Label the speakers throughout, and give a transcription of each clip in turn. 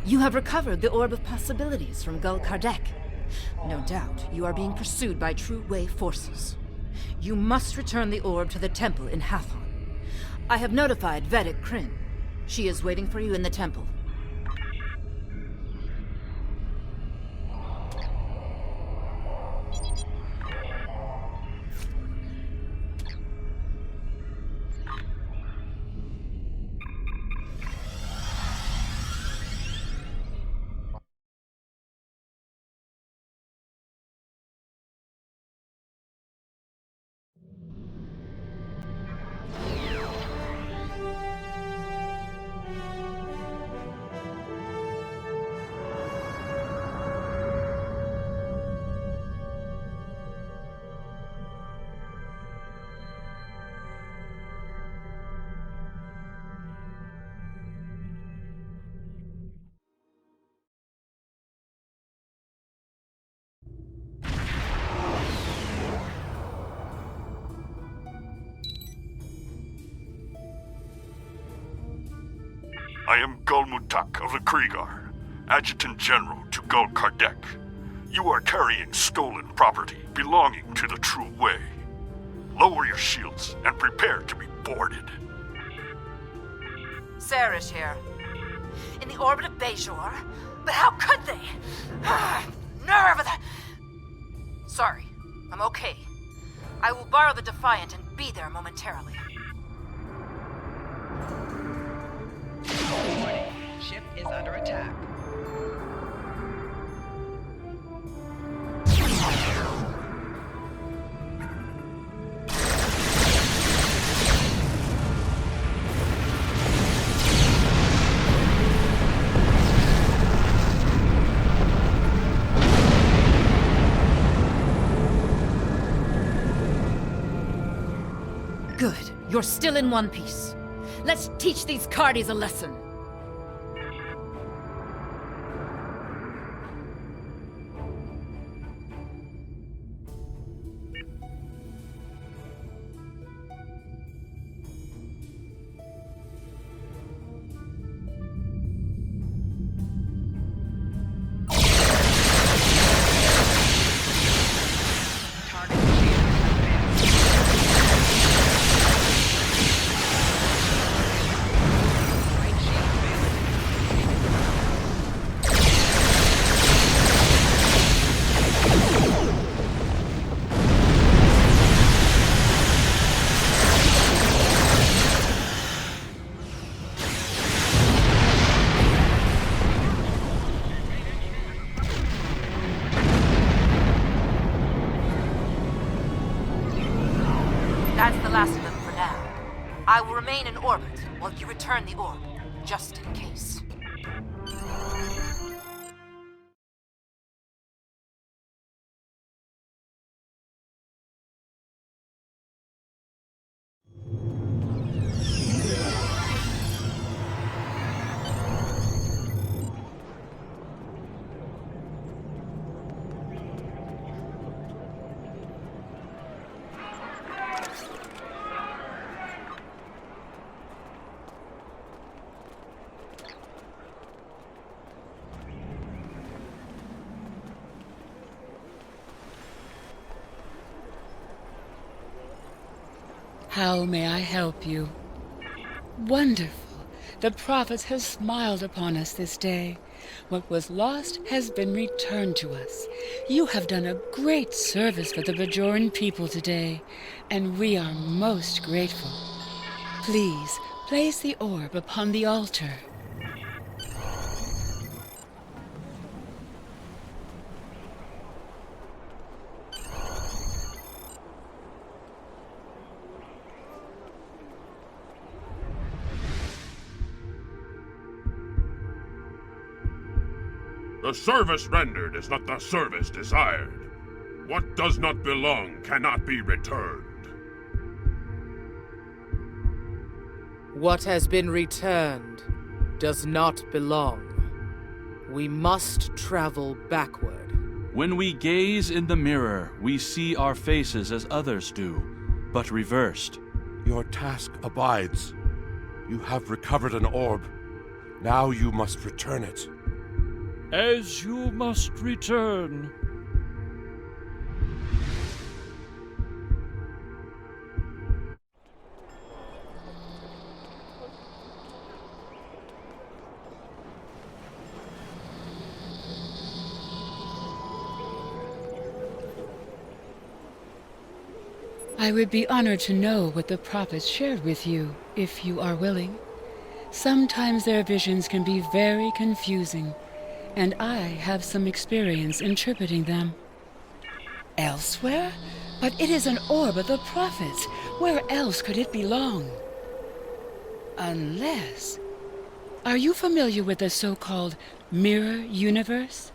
Speaker 1: You have recovered the Orb of Possibilities from Gul Kardec. No doubt, you are being pursued by True Way forces. You must return the orb to the temple in Hathon. I have notified Vedic Kryn. She is waiting for you in the temple.
Speaker 2: I am Gulmutak of the Kriegar, Adjutant General to Gul Kardec. You are carrying stolen property belonging to the True Way. Lower your shields and prepare to be boarded.
Speaker 1: Sarah's here. In the orbit of Bejor? But how could they? Nerve of the... Sorry, I'm okay. I will borrow the Defiant and be there momentarily.
Speaker 3: Warning. Ship is under attack.
Speaker 1: Good. You're still in one piece. Let's teach these Cardis a lesson. That's the last of them for now. I will remain in orbit while you return the orb, just in case.
Speaker 4: How may I help you? Wonderful. The prophets have smiled upon us this day. What was lost has been returned to us. You have done a great service for the Bajoran people today, and we are most grateful. Please, place the orb upon the altar.
Speaker 5: The service rendered is not the service desired. What does not belong cannot be returned.
Speaker 6: What has been returned does not belong. We must travel backward.
Speaker 7: When we gaze in the mirror, we see our faces as others do, but reversed.
Speaker 8: Your task abides. You have recovered an orb. Now you must return it.
Speaker 7: as you must return.
Speaker 4: I would be honored to know what the prophets shared with you, if you are willing. Sometimes their visions can be very confusing, and I have some experience interpreting them. Elsewhere? But it is an orb of the prophets. Where else could it belong? Unless... Are you familiar with the so-called mirror universe?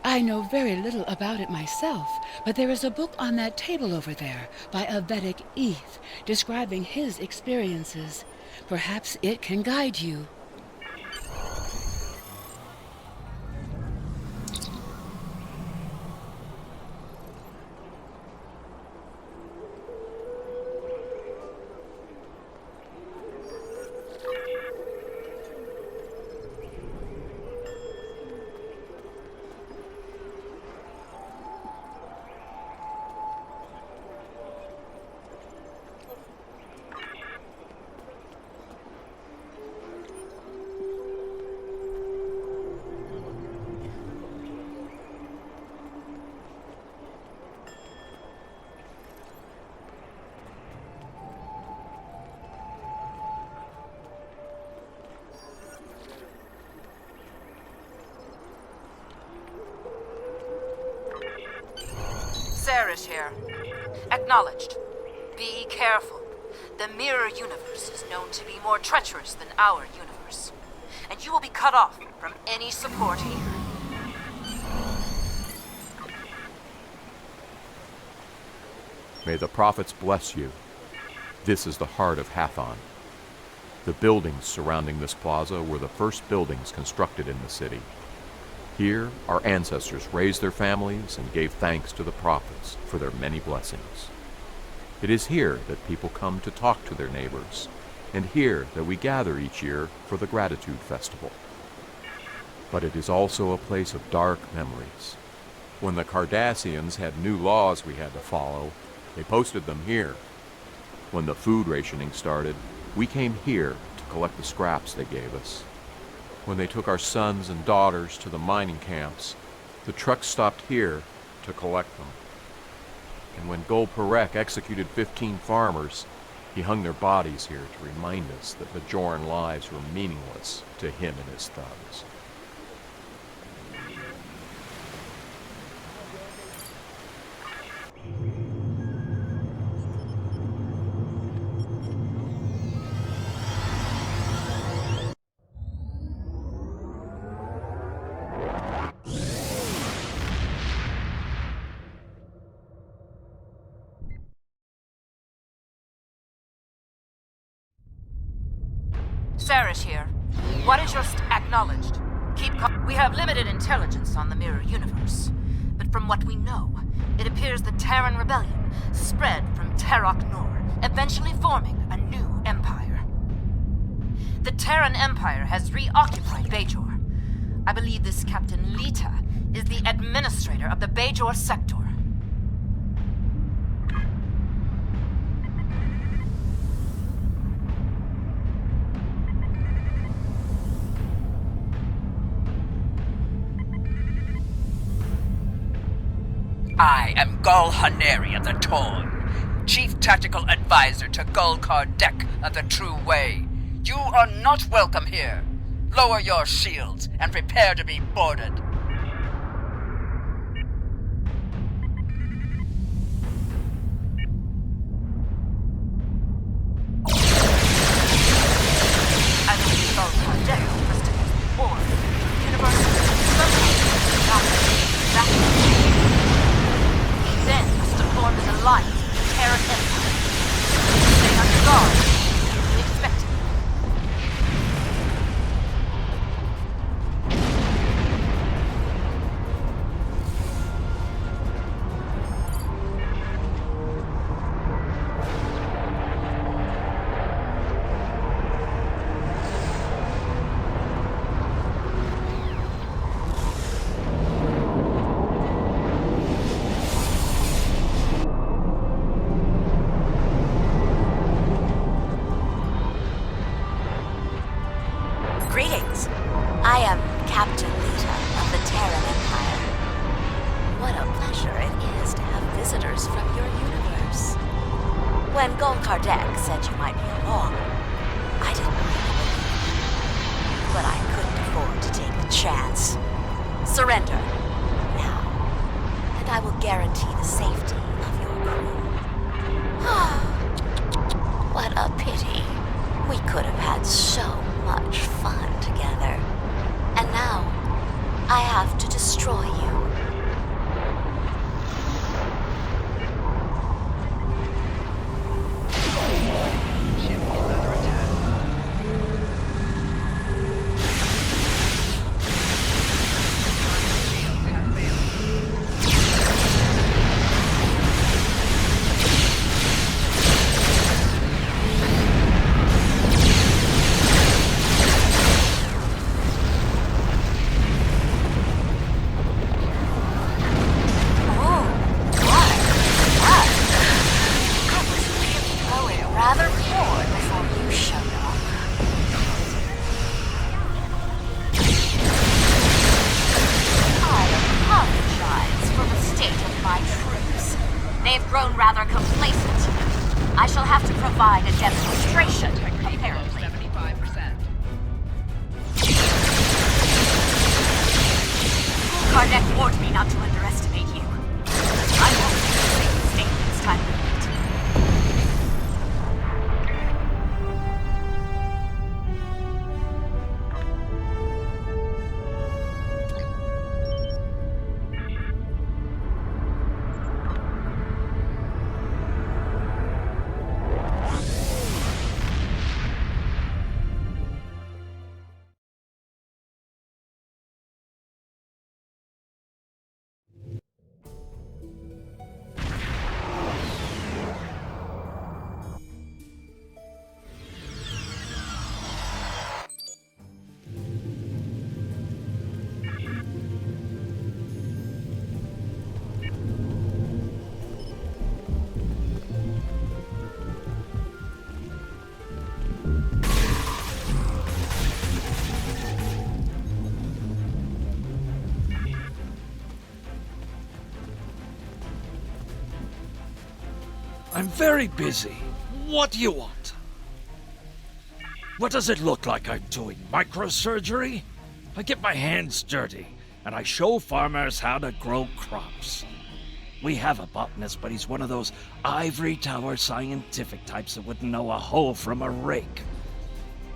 Speaker 4: I know very little about it myself, but there is a book on that table over there by a Vedic Eth describing his experiences. Perhaps it can guide you.
Speaker 1: Sarah's here. Acknowledged. Be careful. The mirror universe is known to be more treacherous than our universe. And you will be cut off from any support here.
Speaker 8: May the prophets bless you. This is the heart of Hathon. The buildings surrounding this plaza were the first buildings constructed in the city. Here, our ancestors raised their families and gave thanks to the prophets for their many blessings. It is here that people come to talk to their neighbors, and here that we gather each year for the Gratitude Festival. But it is also a place of dark memories. When the Cardassians had new laws we had to follow, they posted them here. When the food rationing started, we came here to collect the scraps they gave us. When they took our sons and daughters to the mining camps, the trucks stopped here to collect them. And when Gul Perek executed 15 farmers, he hung their bodies here to remind us that Bajoran lives were meaningless to him and his thugs.
Speaker 1: Sarah's here. What is your acknowledged? We have limited intelligence on the mirror universe, but from what we know, it appears the Terran rebellion spread from Terok Nor, eventually forming a new empire. The Terran Empire has reoccupied Bajor. I believe this Captain Lita is the administrator of the Bajor sector.
Speaker 3: I am Gul Haneri of the Torn, Chief Tactical Advisor to Gul Kardec of the True Way. You are not welcome here. Lower your shields and prepare to be boarded.
Speaker 1: I believe Gul Kardec must have used the orb to universe somehow. Then must have formed an alliance with the Terran Empire. Stay under guard. We expect it.
Speaker 9: When Gul Kardec said you might be along, I didn't really believe it. But I couldn't afford to take the chance. Surrender, now, and I will guarantee the safety of your crew. What a pity. We could have had so much fun together. And now, I have to destroy you. Kardec warned me not to underestimate you. I won't make a mistake next time we meet.
Speaker 10: I'm very busy. What do you want? What does it look like I'm doing? Microsurgery? I get my hands dirty, and I show farmers how to grow crops. We have a botanist, but he's one of those ivory tower scientific types that wouldn't know a hoe from a rake.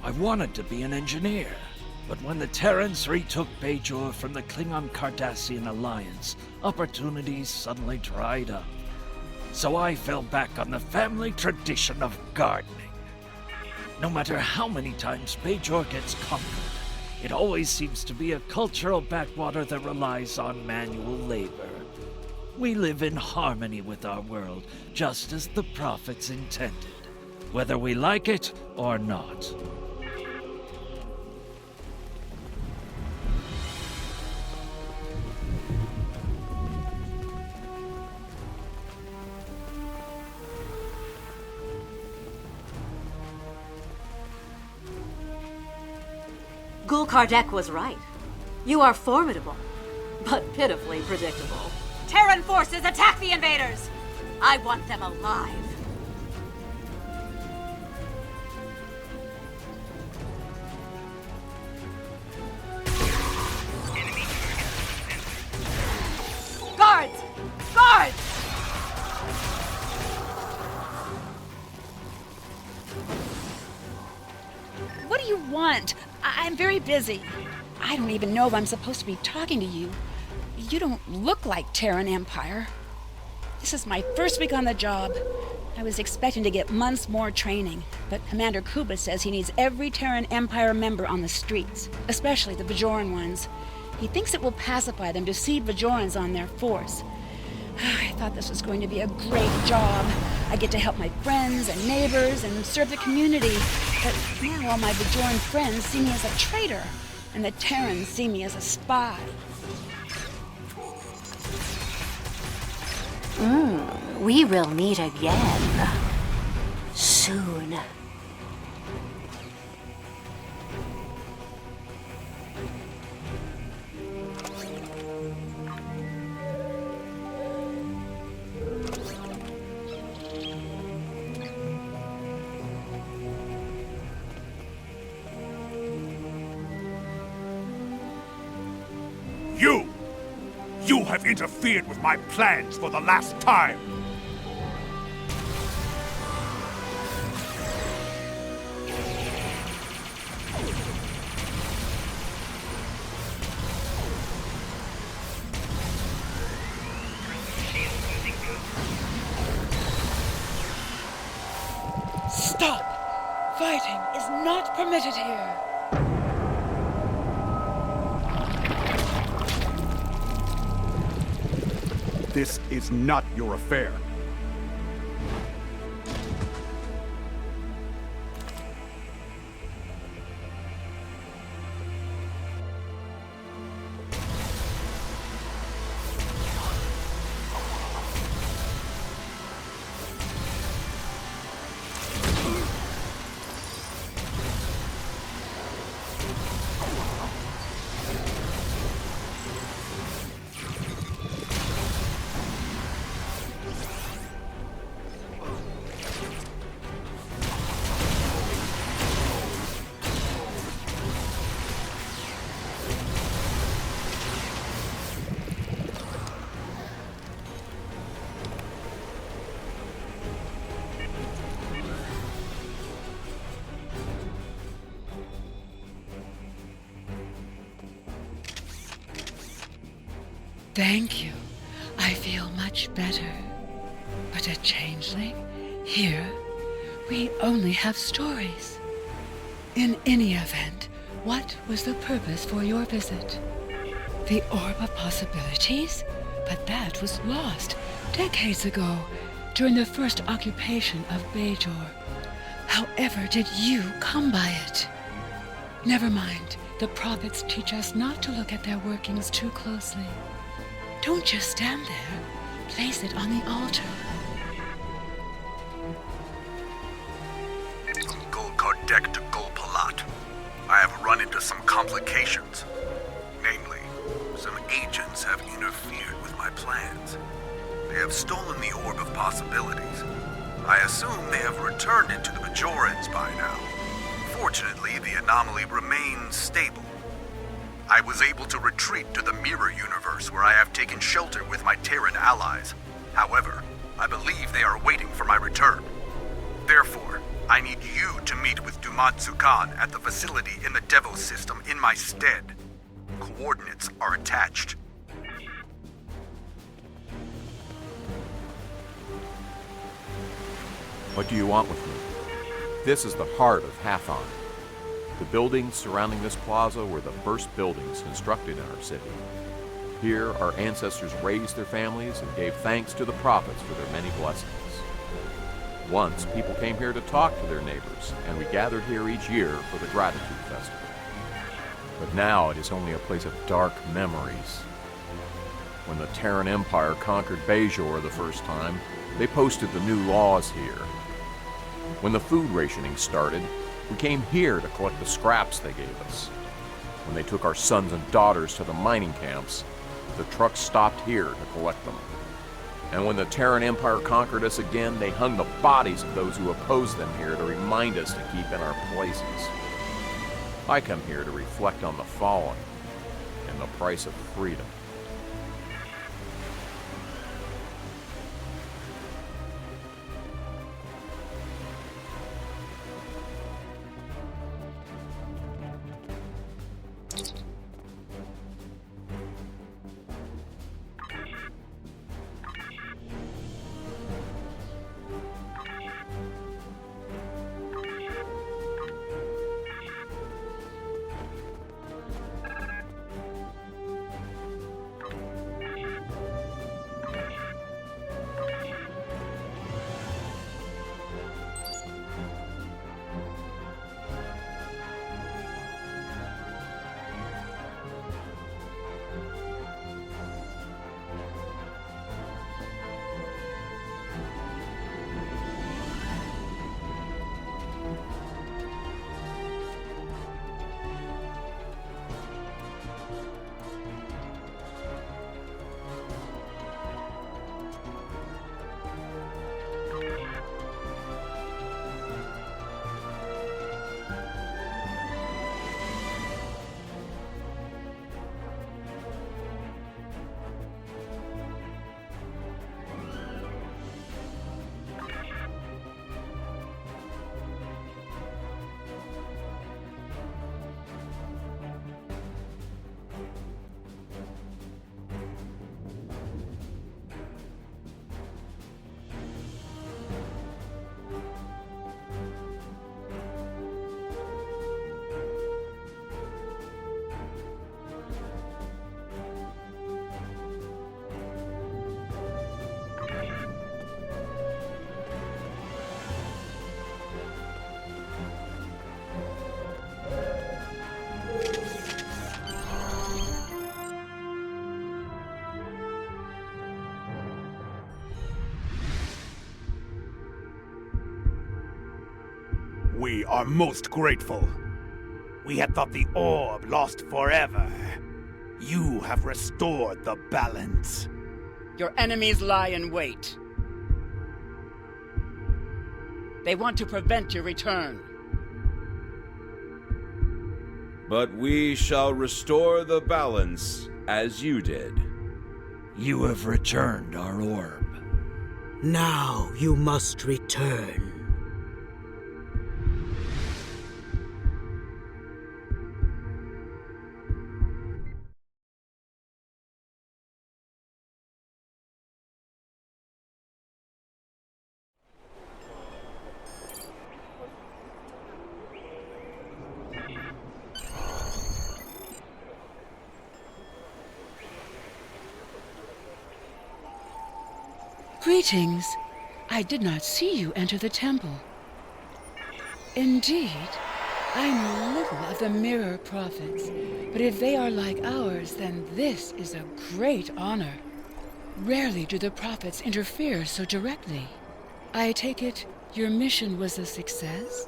Speaker 10: I wanted to be an engineer, but when the Terrans retook Bajor from the Klingon-Cardassian alliance, opportunities suddenly dried up. So I fell back on the family tradition of gardening. No matter how many times Bajor gets conquered, it always seems to be a cultural backwater that relies on manual labor. We live in harmony with our world, just as the prophets intended, whether we like it or not.
Speaker 11: Gul Kardec was right. You are formidable, but pitifully predictable. Terran forces, attack the invaders! I want them alive. Guards! Guards!
Speaker 4: What do you want? I'm very busy. I don't even know if I'm supposed to be talking to you. You don't look like Terran Empire. This is my first week on the job. I was expecting to get months more training, but Commander Kuba says he needs every Terran Empire member on the streets, especially the Bajoran ones. He thinks it will pacify them to see Bajorans on their force. I thought this was going to be a great job. I get to help my friends and neighbors and serve the community. But now all my Bajoran friends see me as a traitor, and the Terrans see me as a spy.
Speaker 9: We will meet again. Soon.
Speaker 5: You! You have interfered with my plans for the last time!
Speaker 4: Stop! Fighting is not permitted here.
Speaker 5: This is not your affair.
Speaker 4: Thank you. I feel much better. But a changeling? Here, we only have stories. In any event, what was the purpose for your visit? The Orb of Possibilities? But that was lost decades ago, during the first occupation of Bajor. However did you come by it? Never mind. The prophets teach us not to look at their workings too closely. Don't just stand there. Place it on the altar.
Speaker 12: From Gul Kardec to Gul Palat, I have run into some complications. Namely, some agents have interfered with my plans. They have stolen the Orb of Possibilities. I assume they have returned it to the Bajorans by now. Fortunately, the anomaly remains stable. I was able to retreat to the mirror universe where I have taken shelter with my Terran allies. However, I believe they are waiting for my return. Therefore, I need you to meet with Dumatsu Khan at the facility in the Devos system in my stead. Coordinates are attached.
Speaker 8: What do you want with me? This is the heart of Hathon. The buildings surrounding this plaza were the first buildings constructed in our city. Here, our ancestors raised their families and gave thanks to the prophets for their many blessings. Once, people came here to talk to their neighbors, and we gathered here each year for the Gratitude Festival. But now it is only a place of dark memories. When the Terran Empire conquered Bajor the first time, they posted the new laws here. When the food rationing started, we came here to collect the scraps they gave us. When they took our sons and daughters to the mining camps, the trucks stopped here to collect them. And when the Terran Empire conquered us again, they hung the bodies of those who opposed them here to remind us to keep in our places. I come here to reflect on the fallen and the price of freedom.
Speaker 13: We are most grateful. We had thought the orb lost forever. You have restored the balance.
Speaker 4: Your enemies lie in wait. They want to prevent your return.
Speaker 14: But we shall restore the balance as you did.
Speaker 10: You have returned our orb.
Speaker 15: Now you must return.
Speaker 4: Greetings. I did not see you enter the temple. Indeed, I know little of the Mirror Prophets, but if they are like ours, then this is a great honor. Rarely do the Prophets interfere so directly. I take it your mission was a success?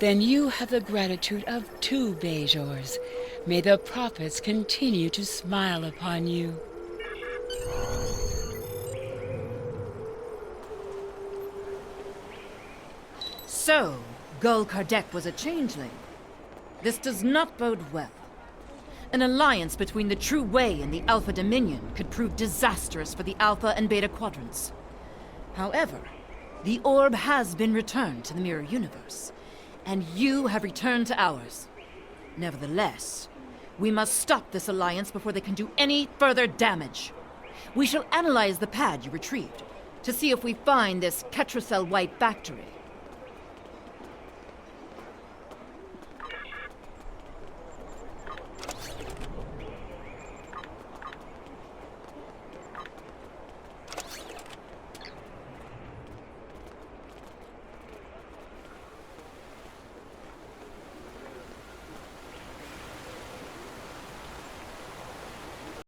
Speaker 4: Then you have the gratitude of 2 Bejors. May the Prophets continue to smile upon you.
Speaker 1: So, Gul Kardec was a changeling. This does not bode well. An alliance between the True Way and the Alpha Dominion could prove disastrous for the Alpha and Beta Quadrants. However, the orb has been returned to the Mirror Universe, and you have returned to ours. Nevertheless, we must stop this alliance before they can do any further damage. We shall analyze the pad you retrieved to see if we find this Ketracel White factory.